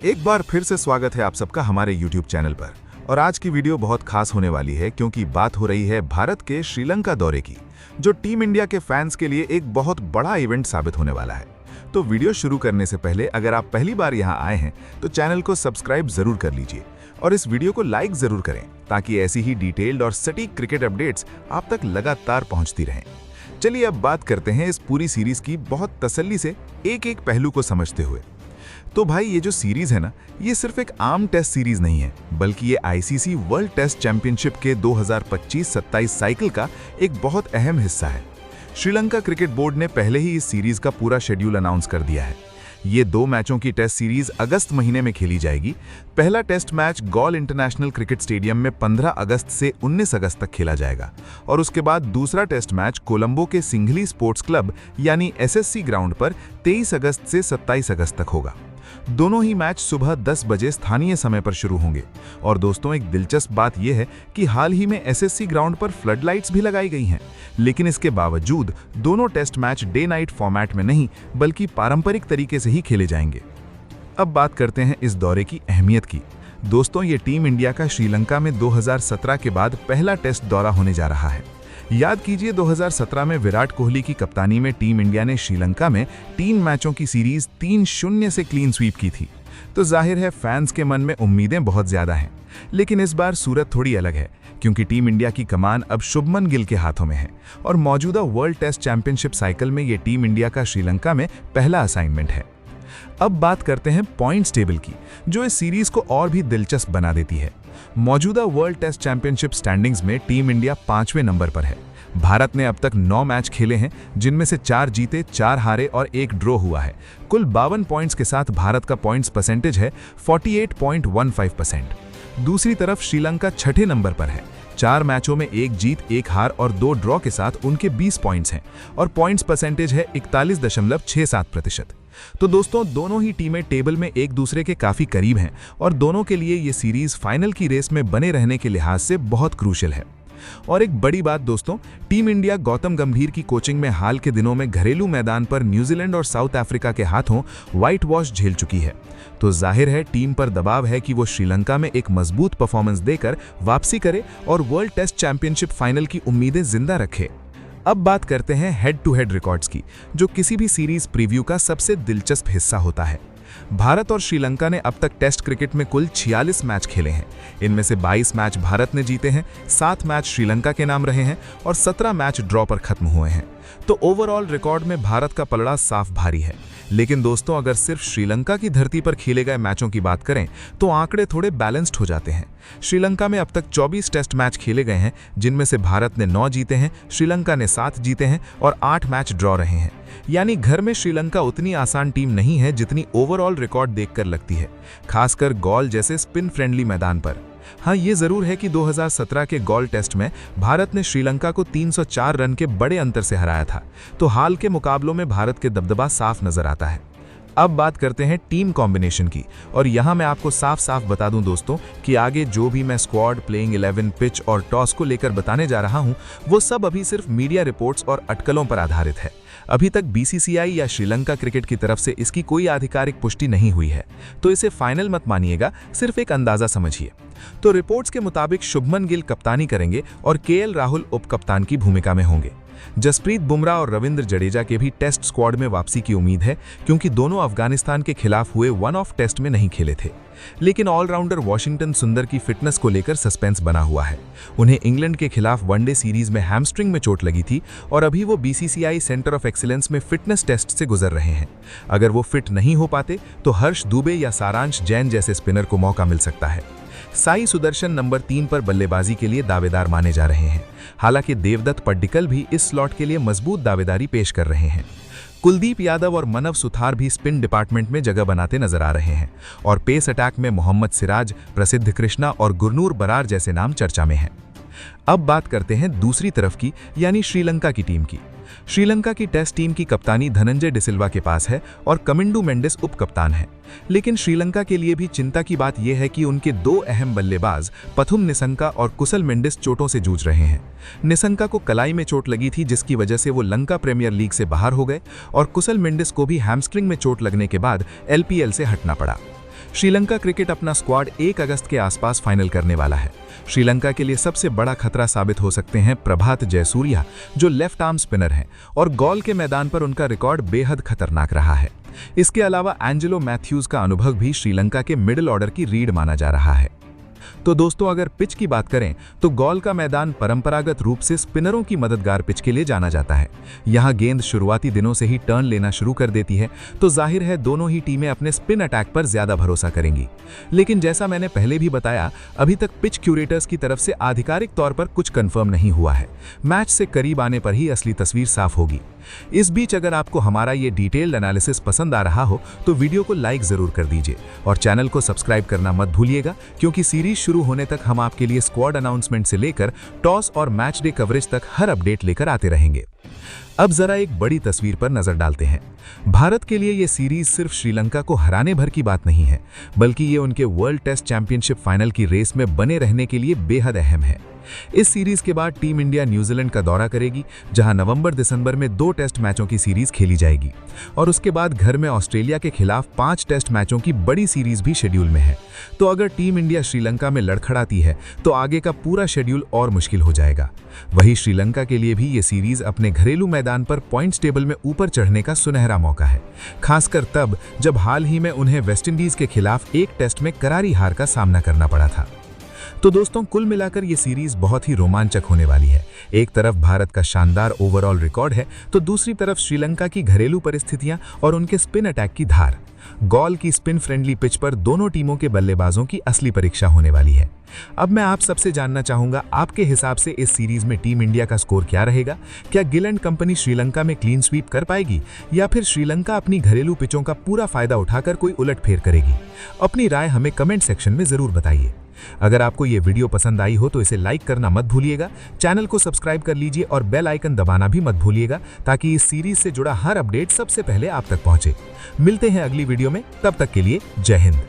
एक बार फिर से स्वागत है आप सबका हमारे YouTube चैनल पर। और आज की वीडियो बहुत खास होने वाली है क्योंकि बात हो रही है भारत के श्रीलंका दौरे की, जो टीम इंडिया के फैंस के लिए एक बहुत बड़ा इवेंट साबित होने वाला है। तो वीडियो शुरू करने से पहले अगर आप पहली बार यहाँ आए हैं तो चैनल को सब्सक्राइब जरूर कर लीजिए और इस वीडियो को लाइक जरूर करें ताकि ऐसी ही डिटेल्ड और सटीक क्रिकेट अपडेट्स आप तक लगातार पहुँचती रहें। चलिए अब बात करते हैं इस पूरी सीरीज की बहुत तसल्ली से एक एक पहलू को समझते हुए। तो भाई ये जो सीरीज है ना, ये सिर्फ एक आम टेस्ट सीरीज नहीं है, बल्कि ये आईसीसी वर्ल्ड टेस्ट चैंपियनशिप के 2025-27 साइकिल का एक बहुत अहम हिस्सा है। श्रीलंका क्रिकेट बोर्ड ने पहले ही इस सीरीज का पूरा शेड्यूल अनाउंस कर दिया है। ये 2 मैचों की टेस्ट सीरीज अगस्त महीने में खेली जाएगी। पहला test match Galle international cricket stadium में 15 अगस्त से 19 अगस्त तक खेला जाएगा और उसके बाद दूसरा टेस्ट मैच कोलंबो के सिंघली स्पोर्ट्स क्लब यानी एसएससी ग्राउंड पर 23 अगस्त से 27 अगस्त तक होगा। दोनों ही मैच सुबह 10 बजे स्थानीय समय पर शुरू होंगे। और दोस्तों, एक दिलचस्प बात यह है कि हाल ही में एसएससी ग्राउंड पर फ्लड लाइट्स भी लगाई गई हैं, लेकिन इसके बावजूद दोनों test match day night format में नहीं बल्कि पारंपरिक तरीके से ही खेले जाएंगे। अब बात करते हैं इस दौरे की अहमियत की। दोस्तों, ये टीम इंडिया का श्रीलंका में 2017 के बाद पहला टेस्ट दौरा होने जा रहा है। याद कीजिए 2017 में विराट कोहली की कप्तानी में टीम इंडिया ने श्रीलंका में 3 मैचों की सीरीज 3-0 से क्लीन स्वीप की थी। तो जाहिर है फैंस के मन में उम्मीदें बहुत ज्यादा हैं। लेकिन इस बार सूरत थोड़ी अलग है क्योंकि टीम इंडिया की कमान अब शुभमन गिल के हाथों में है और मौजूदा वर्ल्ड टेस्ट चैंपियनशिप साइकिल में ये टीम इंडिया का श्रीलंका में पहला असाइनमेंट है। अब बात करते हैं पॉइंट्स टेबल की, जो इस सीरीज को और भी दिलचस्प बना देती है। मौजूदा वर्ल्ड टेस्ट चैंपियनशिप स्टैंडिंग्स में टीम इंडिया 5वें नंबर पर है। भारत ने अब ततक 9 मैच खेले हैं, जिनमें से 4 जीते, 4 हारे और 1 ड्रॉ हुआ है। कुल 52 पॉइंट्स के साथ भारत का पॉइंट्स परसेंटेज है 48.15%। दूसरी तरफ श्रीलंका 6ठे नंबर पर है। 4 मैचों में 1 जीत, 1 हार और 2 ड्रॉ के साथ उनके 20 पॉइंट्स हैं और पॉइंट्स परसेंटेज है 41.67%। तो दोस्तों, दोनों ही टीमें टेबल में एक दूसरे के काफी करीब हैं और दोनों के लिए ये सीरीज फाइनल की रेस में बने रहने के लिहाज से बहुत क्रूशियल है। और एक बड़ी बात दोस्तों, टीम इंडिया गौतम गंभीर की कोचिंग में हाल के दिनों में घरेलू मैदान पर न्यूजीलैंड और साउथ अफ्रीका के हाथों व्हाइट वॉश झेल चुकी है। तो जाहिर है टीम पर दबाव है कि वो श्रीलंका में एक मजबूत परफॉर्मेंस देकर वापसी करे और वर्ल्ड टेस्ट चैंपियनशिप फाइनल की उम्मीदें जिंदा रखे। अब बात करते हैं हेड टू हेड रिकॉर्ड्स की, जो किसी भी सीरीज प्रीव्यू का सबसे दिलचस्प हिस्सा होता है। भारत और श्रीलंका ने अब तक टेस्ट क्रिकेट में कुल 46 मैच खेले हैं। इनमें से 22 मैच भारत ने जीते हैं, 7 मैच श्रीलंका के नाम रहे हैं और 17 मैच ड्रॉ पर खत्म हुए हैं। तो ओवरऑल रिकॉर्ड में भारत का पलड़ा साफ भारी है। लेकिन दोस्तों, अगर सिर्फ श्रीलंका की धरती पर खेले गए मैचों की बात करें तो आंकड़े थोड़े बैलेंस्ड हो जाते हैं। श्रीलंका में अब तक 24 टेस्ट मैच खेले गए हैं, जिनमें से भारत ने 9 जीते हैं, श्रीलंका ने 7 जीते हैं और 8 मैच ड्रॉ रहे हैं। यानी घर में श्रीलंका उतनी आसान टीम नहीं है जितनी ओवरऑल रिकॉर्ड देखकर लगती है, खासकर गॉल जैसे स्पिन फ्रेंडली मैदान पर। हाँ, ये जरूर है कि 2017 के गॉल टेस्ट में भारत ने श्रीलंका को 304 रन के बड़े अंतर से हराया था, तो हाल के मुकाबलों में भारत के दबदबा साफ नजर आता है। अब बात करते हैं टीम कॉम्बिनेशन की, और यहाँ मैं आपको साफ साफ बता दूं दोस्तों कि आगे जो भी मैं स्क्वाड, प्लेइंग 11, पिच और टॉस को लेकर बताने जा रहा हूँ वो सब अभी सिर्फ मीडिया रिपोर्ट्स और अटकलों पर आधारित है। अभी तक बीसीसीआई या श्रीलंका क्रिकेट की तरफ से इसकी कोई आधिकारिक पुष्टि नहीं हुई है, तो इसे फाइनल मत मानिएगा, सिर्फ एक अंदाजा समझिए। तो रिपोर्ट्स के मुताबिक शुभमन गिल कप्तानी करेंगे और केएल राहुल उप कप्तान की भूमिका में होंगे। जसप्रीत बुमराह और रविंद्र जडेजा के भी टेस्ट स्क्वाड में वापसी की उम्मीद है, क्योंकि दोनों अफगानिस्तान के खिलाफ हुए वन ऑफ टेस्ट में नहीं खेले थे। लेकिन ऑलराउंडर वॉशिंगटन सुंदर की फिटनेस को लेकर सस्पेंस बना हुआ है। उन्हें इंग्लैंड के खिलाफ वनडे सीरीज में हैमस्ट्रिंग में चोट लगी थी और अभी वो बीसीसीआई सेंटर ऑफ एक्सीलेंस में फिटनेस टेस्ट से गुजर रहे हैं। अगर वो फिट नहीं हो पाते तो हर्ष दुबे या सारांश जैन जैसे स्पिनर को मौका मिल सकता है। साई सुदर्शन नंबर 3 पर बल्लेबाजी के लिए दावेदार माने जा रहे हैं। हालांकि देवदत्त पड्डिकल भी इस स्लॉट के लिए मजबूत दावेदारी पेश कर रहे हैं। कुलदीप यादव और मनव सुथार भी स्पिन डिपार्टमेंट में जगह बनाते नजर आ रहे हैं और पेस अटैक में मोहम्मद सिराज, प्रसिद्ध कृष्णा और गुरनूर बरार जैसे नाम चर्चा में हैं। अब बात करते हैं दूसरी तरफ की, यानी श्रीलंका की टीम की। श्रीलंका की टेस्ट टीम की कप्तानी धनंजय डिसिल्वा के पास है और कमिंडू मेंडिस उप कप्तान है। लेकिन श्रीलंका के लिए भी चिंता की बात यह है कि उनके 2 अहम बल्लेबाज पथुम निसंका और कुशल मेंडिस चोटों से जूझ रहे हैं। निसंका को कलाई में चोट लगी थी, जिसकी वजह से वो लंका प्रीमियर लीग से बाहर हो गए और कुशल मेंडिस को भी हैमस्ट्रिंग में चोट लगने के बाद एलपीएल से हटना पड़ा। श्रीलंका क्रिकेट अपना स्क्वाड 1 अगस्त के आसपास फाइनल करने वाला है। श्रीलंका के लिए सबसे बड़ा खतरा साबित हो सकते हैं प्रभात जयसूर्या, जो लेफ्ट आर्म स्पिनर हैं और गॉल के मैदान पर उनका रिकॉर्ड बेहद खतरनाक रहा है। इसके अलावा एंजेलो मैथ्यूज का अनुभव भी श्रीलंका के मिडिल ऑर्डर की रीढ़ माना जा रहा है। तो दोस्तों, अगर पिच की बात करें तो गॉल का मैदान परंपरागत रूप से स्पिनरों की मददगार पिच के लिए जाना जाता है। यहां गेंद शुरुआती दिनों से ही टर्न लेना शुरू कर देती है, तो जाहिर है दोनों ही टीमें अपने स्पिन अटैक पर ज्यादा भरोसा करेंगी। लेकिन जैसा मैंने पहले भी बताया, अभी तक पिच क्यूरेटर्स की तरफ से आधिकारिक तौर पर कुछ कंफर्म नहीं हुआ है। मैच से करीब आने पर ही असली तस्वीर साफ होगी। इस बीच अगर आपको हमारा ये डिटेल्ड एनालिसिस पसंद आ रहा हो तो वीडियो को लाइक जरूर कर दीजिए और चैनल को सब्सक्राइब करना मत भूलिएगा, क्योंकि सीरीज शुरू होने तक हम आपके लिए स्क्वाड अनाउंसमेंट से लेकर टॉस और मैच डे कवरेज तक हर अपडेट लेकर आते रहेंगे। अब जरा एक बड़ी तस्वीर पर नजर डालते हैं। भारत के लिए यह सीरीज सिर्फ श्रीलंका को हराने भर की बात नहीं है, बल्कि ये उनके वर्ल्ड टेस्ट चैंपियनशिप फाइनल की रेस में बने रहने के लिए बेहद अहम है। इस सीरीज के बाद टीम इंडिया न्यूजीलैंड का दौरा करेगी, जहां नवंबर-दिसंबर में 2 टेस्ट मैचों की सीरीज खेली जाएगी और उसके बाद घर में ऑस्ट्रेलिया के खिलाफ 5 टेस्ट मैचों की बड़ी सीरीज भी शेड्यूल में है। तो अगर टीम इंडिया श्रीलंका में लड़खड़ाती है तो आगे का पूरा शेड्यूल और मुश्किल हो जाएगा। वहीं श्रीलंका के लिए भी ये सीरीज अपने घरेलू मैदान पर पॉइंट्स टेबल में ऊपर चढ़ने का सुनहरा मौका है, खासकर तब जब हाल ही में उन्हें वेस्टइंडीज के खिलाफ एक टेस्ट में करारी हार का सामना करना पड़ा था। तो दोस्तों, कुल मिलाकर ये सीरीज बहुत ही रोमांचक होने वाली है। एक तरफ भारत का शानदार ओवरऑल रिकॉर्ड है, तो दूसरी तरफ श्रीलंका की घरेलू परिस्थितियां और उनके स्पिन अटैक की धार। गॉल की स्पिन फ्रेंडली पिच पर दोनों टीमों के बल्लेबाजों की असली परीक्षा होने वाली है। अब मैं आप सबसे जानना चाहूंगा, आपके हिसाब से इस सीरीज में टीम इंडिया का स्कोर क्या रहेगा? क्या गिल एंड कंपनी श्रीलंका में क्लीन स्वीप कर पाएगी, या फिर श्रीलंका अपनी घरेलू पिचों का पूरा फायदा उठाकर कोई उलटफेर करेगी? अपनी राय हमें कमेंट सेक्शन में जरूर बताइए। अगर आपको ये वीडियो पसंद आई हो तो इसे लाइक करना मत भूलिएगा, चैनल को सब्सक्राइब कर लीजिए और बेल आइकन दबाना भी मत भूलिएगा, ताकि इस सीरीज से जुड़ा हर अपडेट सबसे पहले आप तक पहुंचे। मिलते हैं अगली वीडियो में, तब तक के लिए जय हिंद।